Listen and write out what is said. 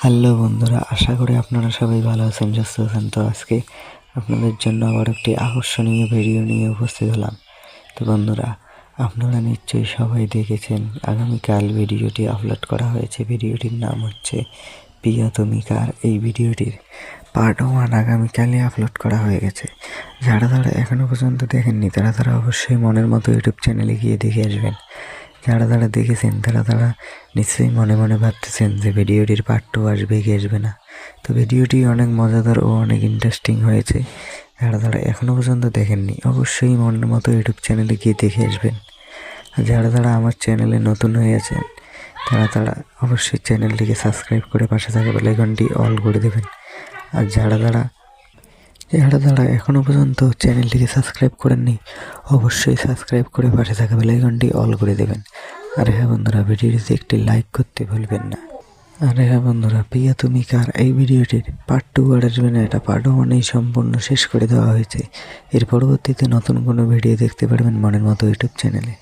Hello বন্ধুরা, আশা করি আপনারা সবাই ভালো আছেন, সুস্থ আছেন। তো আজকে আপনাদের জন্য আবার একটি আকর্ষণীয় ভিডিও নিয়ে উপস্থিত হলাম। তো বন্ধুরা, আপনারা নিশ্চয়ই সবাই দেখেছেন আগামীকাল ভিডিওটি আপলোড করা হয়েছে। ভিডিওটির নাম হচ্ছে প্রিয়া তুমি কার। এই ভিডিওটির পার্ট 1 আগামীকালই আপলোড করা হয়ে গেছে। যারা এখনও পর্যন্ত দেখেননি তারা অবশ্যই মনের মতো ইউটিউব চ্যানেলে গিয়ে দেখে আসবেন। যারা দেখেছেন তারা নিশ্চয়ই মনে মনে ভাবতেছেন যে ভিডিওটির পার্ট 2 আসবে কি আসবে না। তো ভিডিওটি অনেক মজাদার ও অনেক ইন্টারেস্টিং হয়েছে। যারা এখনও পর্যন্ত দেখেননি অবশ্যই মনের মতো ইউটিউব চ্যানেলে গিয়ে দেখে আসবেন। আর যারা আমার চ্যানেলে নতুন হয়ে আছেন তারা অবশ্যই চ্যানেলটিকে সাবস্ক্রাইব করে পাশে থাকা বেল আইকনটি অল করে দেবেন। আর যারা এখনও পর্যন্ত চ্যানেলটিকে সাবস্ক্রাইব করেননি অবশ্যই সাবস্ক্রাইব করে পাশে থাকা বেল আইকনটি অল করে দেবেন। আর হ্যাঁ বন্ধুরা, ভিডিওটিতে একটি লাইক করতে ভুলবেন না। আর হ্যাঁ বন্ধুরা, প্রিয়া তুমি কার এই ভিডিওটির পার্ট 2 আসবে না, এটা পার্ট 1 সম্পূর্ণ শেষ করে দেওয়া হয়েছে। এর পরবর্তীতে নতুন কোনো ভিডিও দেখতে পারবেন মনের মতো ইউটিউব চ্যানেলে।